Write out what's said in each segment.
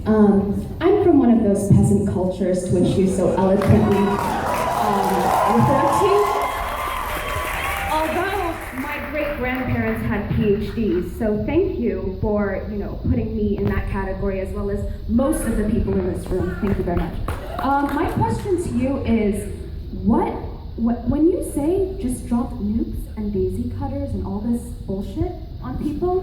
I'm from one of those peasant cultures to which you so eloquently refer to. Although my great-grandparents had PhDs, so thank you for, putting me in that category as well as most of the people in this room. Thank you very much. My question to you is, when you say just drop nukes and daisy cutters and all this bullshit on people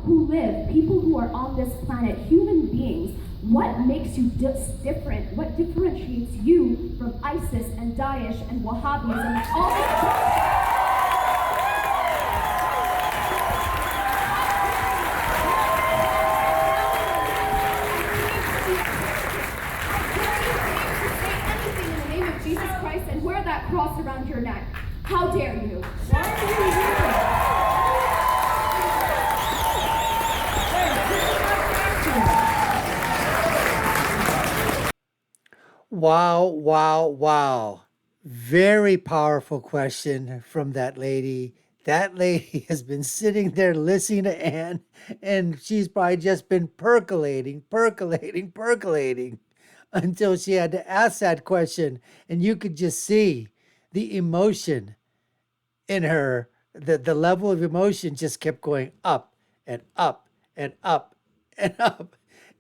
who live, people who are on this planet, human beings, what makes you different? What differentiates you from ISIS and Daesh and Wahhabism and all this? That cross around your neck. How dare you? Why are you here? Wow, wow, wow. Very powerful question from that lady. That lady has been sitting there listening to Anne, and she's probably just been percolating until she had to ask that question. And you could just see the emotion in her, the level of emotion just kept going up and up and up and up.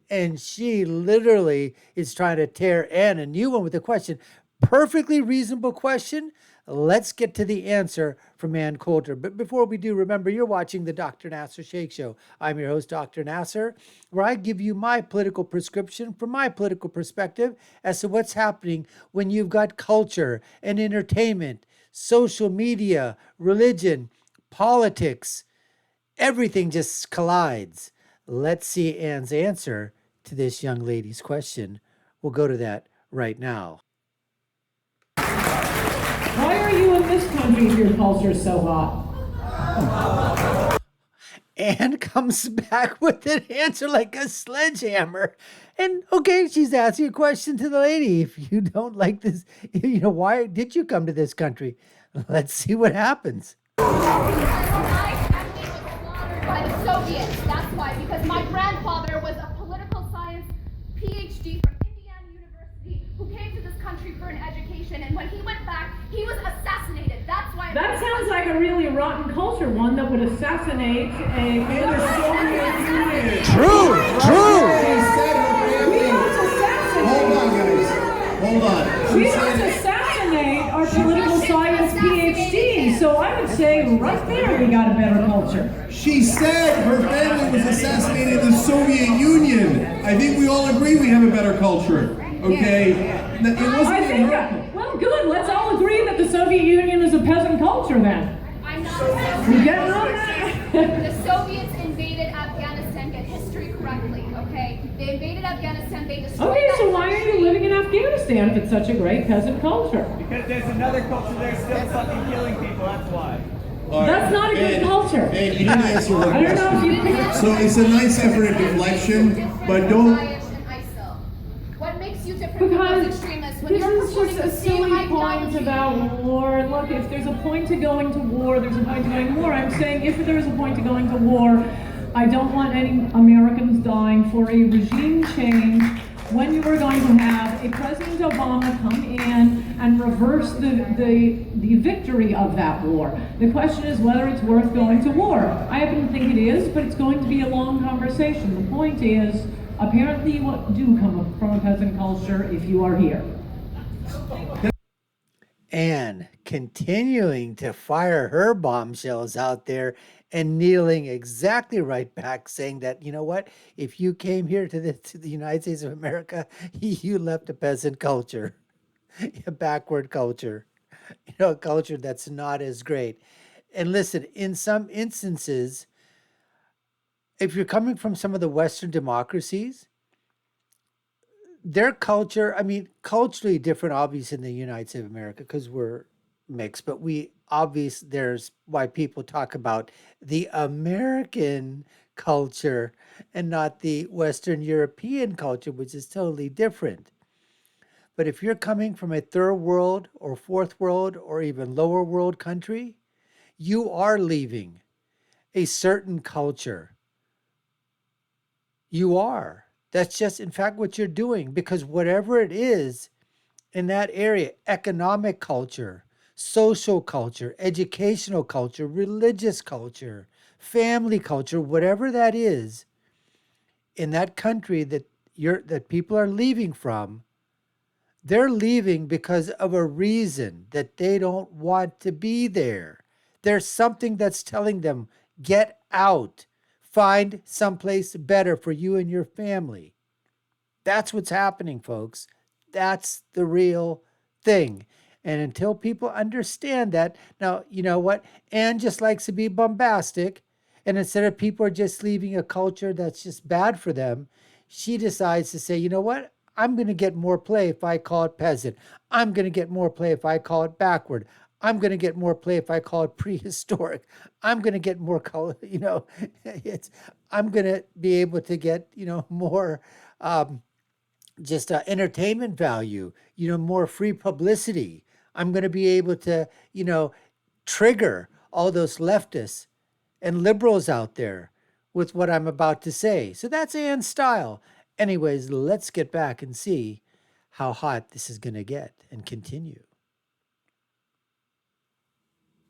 And she literally is trying to tear Anne a new one with a question. Perfectly reasonable question. Let's get to the answer from Ann Coulter. But before we do, remember, you're watching the Dr. Nasir Shaikh Show. I'm your host, Dr. Nasir, where I give you my political prescription from my political perspective as to what's happening when you've got culture and entertainment, social media, religion, politics. Everything just collides. Let's see Ann's answer to this young lady's question. We'll go to that right now. Why are you in this country if your culture's so hot? Anne comes back with an answer like a sledgehammer. And okay, she's asking a question to the lady. If you don't like this, why did you come to this country? Let's see what happens. My family was slaughtered by the Soviets. That's why, because my grandfather was a political science PhD from Indiana University who came to this country for an education, and when he went back, he was assassinated. That's why. That sounds like a really rotten culture, one that would assassinate a former Soviet Union. True. We don't assassinate. Hold on, guys. Hold on. We don't assassinate our political science PhD. So I would say right there we got a better culture. She said her family was assassinated in the Soviet Union. I think we all agree we have a better culture. Okay? It wasn't well, good. Let's all agree that the Soviet Union is a peasant culture then. I'm not. We getting on that? The Soviets invaded Afghanistan. Get history correctly, okay? They invaded Afghanistan. They destroyed. Okay, so why are you living in Afghanistan if it's such a great peasant culture? Because there's another culture there still fucking killing people, that's why. Right. That's not a good culture. And you didn't answer the I don't know if you So it's a nice effort at deflection, but don't. What makes you different from those extremists when this you're is supporting just a the same silly point ideology? about war. Look, if there's a point to going to war, there's a point to going to war. I'm saying if there is a point to going to war, I don't want any Americans dying for a regime change when you are going to have a President Obama come in and reverse the victory of that war. The question is whether it's worth going to war. I happen to think it is, but it's going to be a long conversation. The point is, apparently you do come from a peasant culture if you are here. And continuing to fire her bombshells out there and kneeling exactly right back, saying that, you know what, if you came here to the United States of America, you left a peasant culture, a backward culture, a culture that's not as great. And listen, in some instances, if you're coming from some of the Western democracies, their culture, culturally different, obviously, in the United States of America, because we're mixed, but there's why people talk about the American culture and not the Western European culture, which is totally different. But if you're coming from a third world or fourth world or even lower world country, you are leaving a certain culture. You are. That's just, in fact, what you're doing, because whatever it is in that area, economic culture, social culture, educational culture, religious culture, family culture, whatever that is in that country that people are leaving from, they're leaving because of a reason that they don't want to be there. There's something that's telling them, get out, find someplace better for you and your family. That's what's happening, folks. That's the real thing. And until people understand that, now, you know what? Anne just likes to be bombastic. And instead of people are just leaving a culture that's just bad for them, she decides to say, you know what? I'm going to get more play if I call it peasant. I'm going to get more play if I call it backward. I'm going to get more play if I call it prehistoric. I'm going to get more color, I'm going to be able to get, more entertainment value, more free publicity. I'm going to be able to, trigger all those leftists and liberals out there with what I'm about to say. So that's Anne's style. Anyways, let's get back and see how hot this is going to get and continue.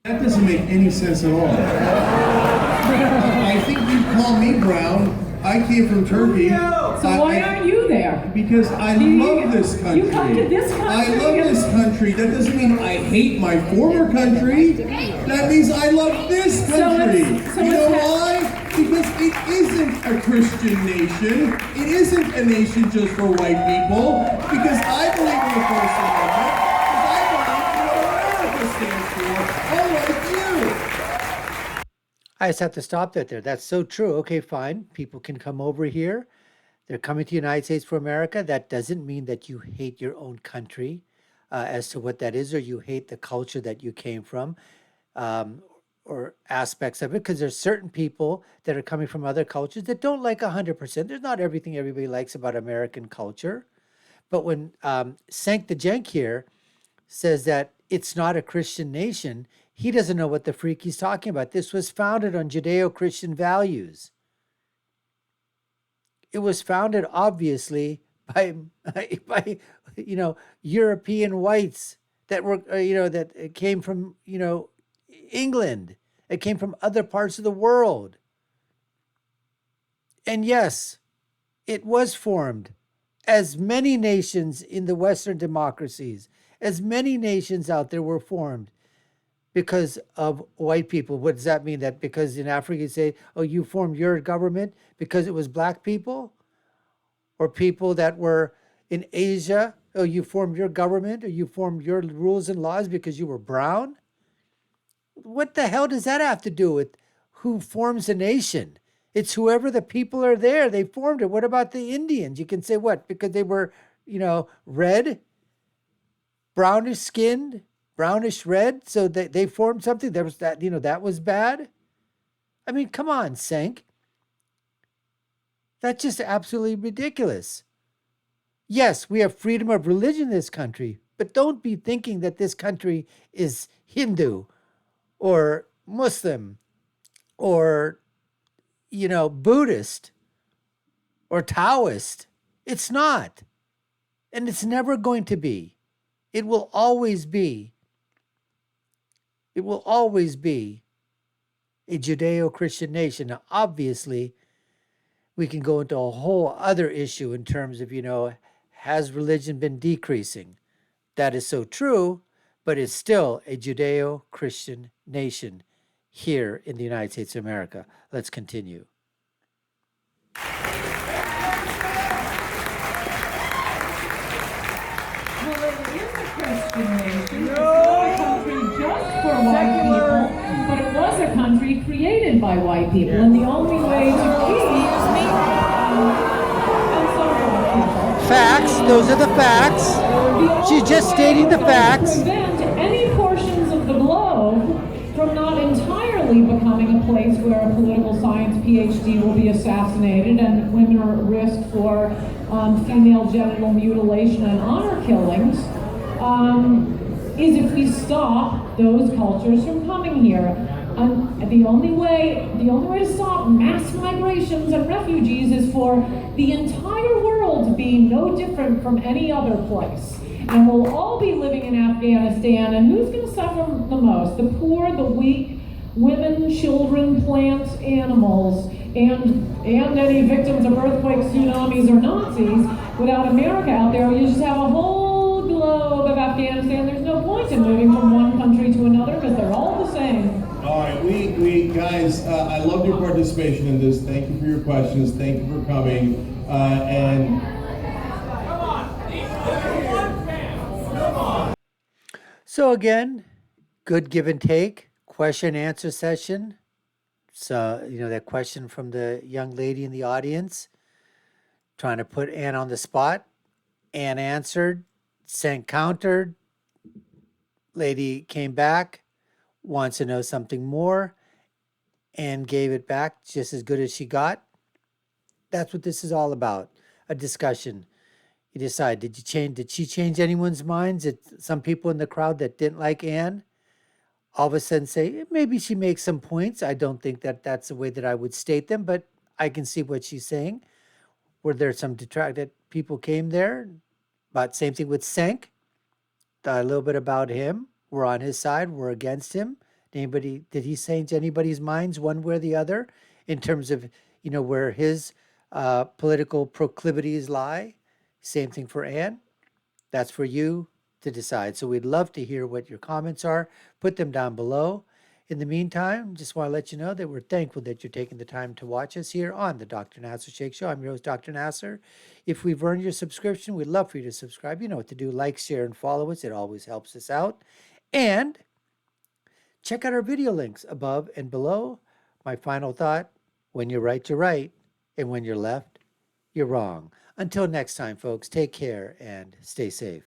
That doesn't make any sense at all. I think you call me brown. I came from Turkey. So why aren't you there? Because I love this country. You come to this country? I love this country. That doesn't mean I hate my former country. That means I love this country. You know why? Because it isn't a Christian nation. It isn't a nation just for white people. Because I believe in the First Amendment. Because I believe in what America stands for. Unlike you. I just have to stop that there. That's so true. Okay, fine. People can come over here. They're coming to the United States for America. That doesn't mean that you hate your own country as to what that is, or you hate the culture that you came from, or aspects of it, because there's certain people that are coming from other cultures that don't like 100%. There's not everything everybody likes about American culture. But when Cenk the Jenk here says that it's not a Christian nation, he doesn't know what the freak he's talking about. This was founded on Judeo-Christian values. It was founded, obviously, by European whites that were, that came from, England. It came from other parts of the world. And yes, it was formed, as many nations in the Western democracies, as many nations out there were formed because of white people. What does that mean? That because in Africa you say, oh, you formed your government because it was black people? Or people that were in Asia, oh, you formed your government, or you formed your rules and laws because you were brown? What the hell does that have to do with who forms a nation? It's whoever the people are there. They formed it. What about the Indians? You can say what? Because they were, red, brownish skinned, brownish red. So they formed something. There was that, that was bad. I mean, come on, Cenk. That's just absolutely ridiculous. Yes, we have freedom of religion in this country, but don't be thinking that this country is Hindu or Muslim or, Buddhist or Taoist. It's not. And it's never going to be. It will always be. It will always be a Judeo-Christian nation. Now, obviously, we can go into a whole other issue in terms of, has religion been decreasing? That is so true, but it's still a Judeo-Christian nation here in the United States of America. Let's continue. Well, it is a Christian nation. It's not a country just for white people, but it was a country created by white people, and the only way to keep facts, those are the facts. She's just stating the facts. Prevent any portions of the globe from not entirely becoming a place where a political science PhD will be assassinated and women are at risk for female genital mutilation and honor killings, is if we stop those cultures from coming here. The only way to stop mass migrations and refugees is for the entire world to be no different from any other place. And we'll all be living in Afghanistan, and who's going to suffer the most? The poor, the weak, women, children, plants, animals, and any victims of earthquakes, tsunamis, or Nazis. Without America out there, you just have a whole globe of Afghanistan. There's no point in moving from one country to another because they're all the same. All right, we guys, I love your participation in this. Thank you for your questions. Thank you for coming. So again, good give and take, question answer session. So, that question from the young lady in the audience, trying to put Anne on the spot. Anne answered, Cenk countered, lady came back, wants to know something more, and gave it back just as good as she got. That's what this is all about, a discussion. You decide, did she change anyone's minds? Some people in the crowd that didn't like Anne all of a sudden say, maybe she makes some points. I don't think that that's the way that I would state them, but I can see what she's saying. Were there some detracted people came there? But same thing with Cenk. A little bit about him. We're on his side. We're against him. Did he change anybody's minds one way or the other in terms of, where his political proclivities lie? Same thing for Anne. That's for you to decide. So we'd love to hear what your comments are. Put them down below. In the meantime, just want to let you know that we're thankful that you're taking the time to watch us here on the Dr. Nasir Shaikh Show. I'm your host, Dr. Nasir. If we've earned your subscription, we'd love for you to subscribe. You know what to do. Like, share, and follow us. It always helps us out. And check out our video links above and below. My final thought, when you're right, you're right. And when you're left, you're wrong. Until next time, folks, take care and stay safe.